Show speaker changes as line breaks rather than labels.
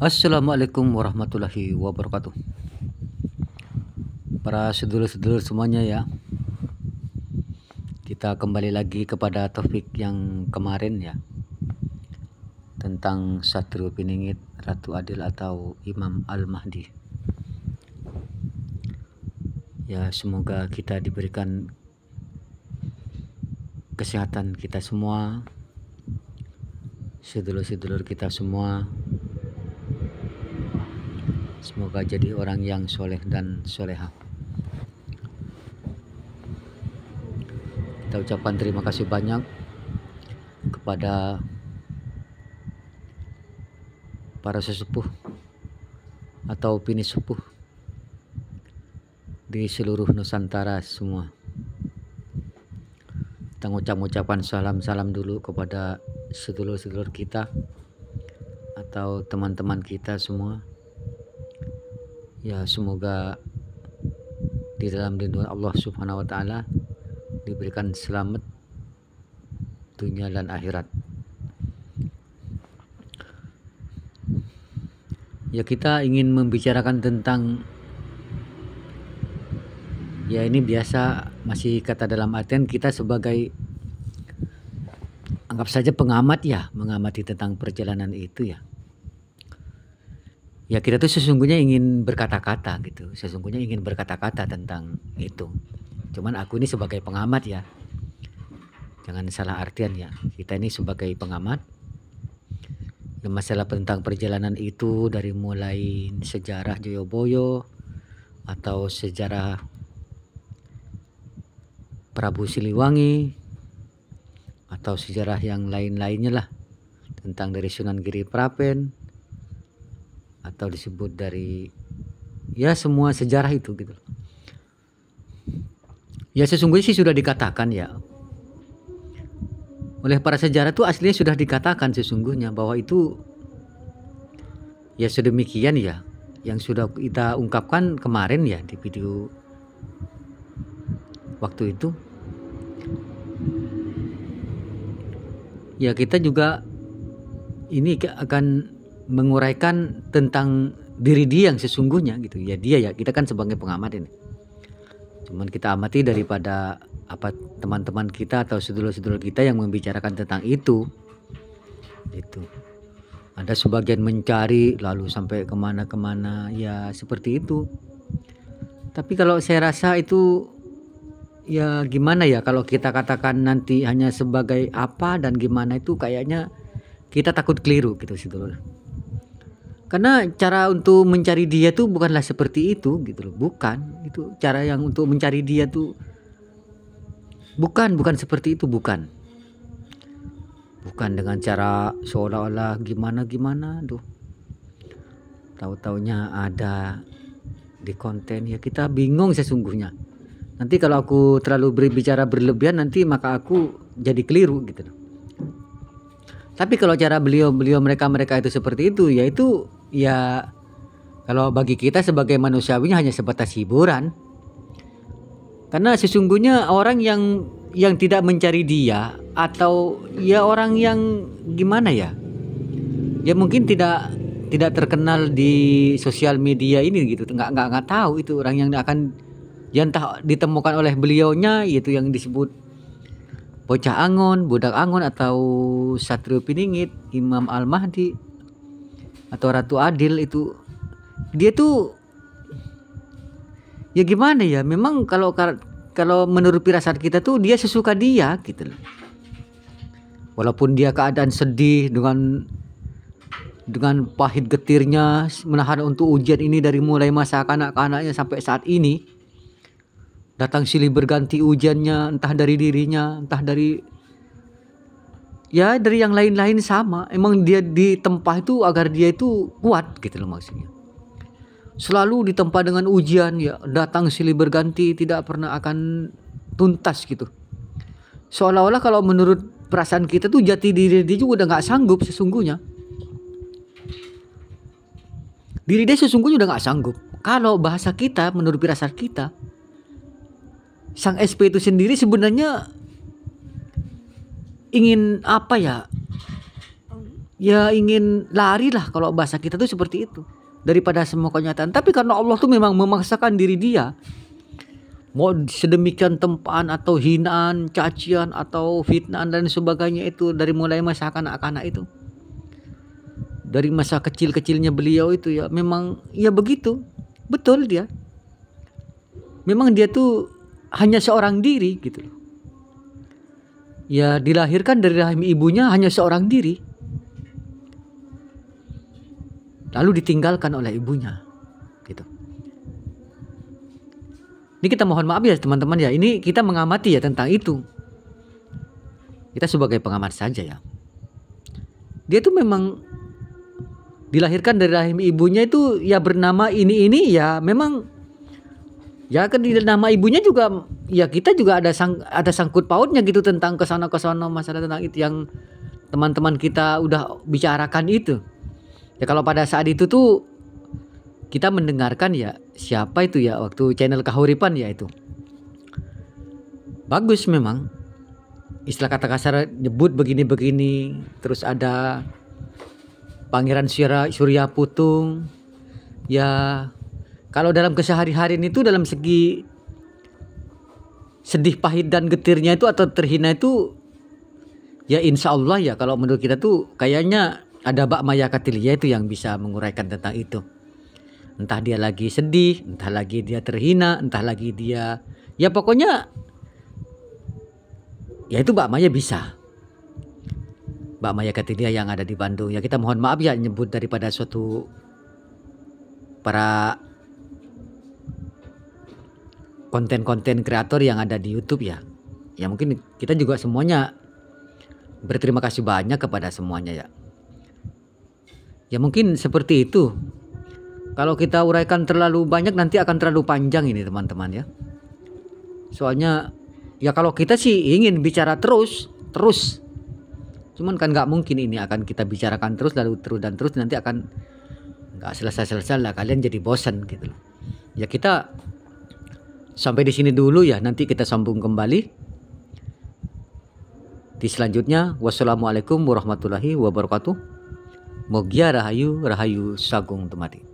Assalamualaikum warahmatullahi wabarakatuh. Para sedulur-sedulur semuanya ya, kita kembali lagi kepada topik yang kemarin ya, tentang Satrio Piningit, Ratu Adil atau Imam Al-Mahdi. Ya, semoga kita diberikan kesehatan kita semua, sedulur-sedulur kita semua. Semoga jadi orang yang soleh dan soleha. Kita ucapkan terima kasih banyak kepada para sesepuh atau bini sepuh di seluruh Nusantara semua. Kita ngucapkan salam-salam dulu kepada sedulur-sedulur kita atau teman-teman kita semua. Ya, semoga di dalam lindungan Allah Subhanahu wa taala diberikan selamat dunia dan akhirat. Ya, kita ingin membicarakan tentang, ya ini biasa masih kata dalam artian kita sebagai, anggap saja pengamat ya, mengamati tentang perjalanan itu ya. Ya, kita tuh sesungguhnya ingin berkata-kata gitu, sesungguhnya ingin berkata-kata tentang itu. Cuman aku ini sebagai pengamat ya, jangan salah artian ya, kita ini sebagai pengamat. Ya, masalah tentang perjalanan itu dari mulai sejarah Joyoboyo atau sejarah Prabu Siliwangi atau sejarah yang lain-lainnya lah, tentang dari Sunan Giri Prapen atau disebut dari ya semua sejarah itu gitu. Ya, sesungguhnya sih sudah dikatakan ya oleh para sejarah itu, aslinya sudah dikatakan sesungguhnya bahwa itu ya sedemikian ya, yang sudah kita ungkapkan kemarin ya di video waktu itu. Ya, kita juga ini akan menguraikan tentang diri dia yang sesungguhnya gitu ya. Dia ya, kita kan sebagai pengamat ini, cuman kita amati daripada apa teman-teman kita atau sedulur-sedulur kita yang membicarakan tentang itu. Ada sebagian mencari lalu sampai kemana-kemana ya seperti itu. Tapi kalau saya rasa itu ya gimana ya, kalau kita katakan nanti hanya sebagai apa dan gimana, itu kayaknya kita takut keliru gitu sedulur. Karena cara untuk mencari dia tuh bukanlah seperti itu gitu loh. Bukan, itu cara yang untuk mencari dia tuh bukan seperti itu, bukan dengan cara seolah-olah gimana tuh. Tahu-taunya ada di konten ya, kita bingung sesungguhnya. Nanti kalau aku terlalu berbicara berlebihan nanti maka aku jadi keliru gitu loh. Tapi kalau cara beliau mereka itu seperti itu, yaitu ya kalau bagi kita sebagai manusiawinya hanya sebatas hiburan. Karena sesungguhnya orang yang tidak mencari dia, atau ya orang yang gimana ya, ya mungkin tidak terkenal di sosial media ini gitu, nggak tahu itu orang yang akan yang entah ditemukan oleh beliaunya, yaitu yang disebut Bocah Angon, Budak Angon, atau Satrio Piningit, Imam Al-Mahdi atau Ratu Adil. Itu dia tuh ya gimana ya, memang kalau menurut firasat kita tuh dia sesuka dia gitu loh. Walaupun dia keadaan sedih dengan pahit getirnya menahan untuk ujian ini dari mulai masa kanak-kanaknya sampai saat ini, datang silih berganti ujiannya, entah dari dirinya, entah dari yang lain-lain sama. Emang dia ditempa itu agar dia itu kuat gitu loh maksudnya. Selalu ditempa dengan ujian ya, datang silih berganti, tidak pernah akan tuntas gitu. Seolah-olah kalau menurut perasaan kita tuh jati diri dia juga udah nggak sanggup sesungguhnya. Diri dia sesungguhnya udah nggak sanggup. Kalau bahasa kita, menurut firasat kita, sang SP itu sendiri sebenarnya ingin apa ya, ya ingin lari lah, kalau bahasa kita tuh seperti itu, daripada semua kenyataan. Tapi karena Allah tuh memang memaksakan diri dia, mau sedemikian tempaan atau hinaan, cacian atau fitnaan dan sebagainya itu, dari mulai masa kanak-kanak itu, dari masa kecil-kecilnya beliau itu ya, memang ya begitu, betul dia. Memang dia tuh hanya seorang diri gitu loh. Ya dilahirkan dari rahim ibunya hanya seorang diri, lalu ditinggalkan oleh ibunya gitu. Ini kita mohon maaf ya teman-teman ya, ini kita mengamati ya tentang itu. Kita sebagai pengamat saja ya. Dia tuh memang dilahirkan dari rahim ibunya itu ya bernama ini ya, memang ya kan di nama ibunya juga ya, kita juga ada sangkut pautnya gitu tentang kesana masalah tentang itu yang teman-teman kita udah bicarakan itu. Ya kalau pada saat itu tuh kita mendengarkan ya, siapa itu ya, waktu channel Kahuripan ya itu. Bagus memang. Istilah kata kasar nyebut begini-begini, terus ada Pangeran Surya Putung. Ya kalau dalam kesehari-harian itu, dalam segi sedih, pahit dan getirnya itu atau terhina itu, ya insya Allah ya kalau menurut kita tuh kayaknya ada Mbak Maya Katilia itu yang bisa menguraikan tentang itu. Entah dia lagi sedih, entah lagi dia terhina, entah lagi dia, ya pokoknya ya itu Mbak Maya bisa. Mbak Maya Katilia yang ada di Bandung. Ya kita mohon maaf ya nyebut daripada suatu para konten-konten kreator yang ada di YouTube ya. Ya mungkin kita juga semuanya berterima kasih banyak kepada semuanya ya. Ya mungkin seperti itu. Kalau kita uraikan terlalu banyak nanti akan terlalu panjang ini teman-teman ya. Soalnya ya kalau kita sih ingin bicara terus. Cuman kan nggak mungkin ini akan kita bicarakan terus nanti akan nggak selesai lah, kalian jadi bosan gitu loh. Ya kita sampai di sini dulu ya, nanti kita sambung kembali di selanjutnya. Wassalamualaikum warahmatullahi wabarakatuh. Mogia rahayu sagung tumati.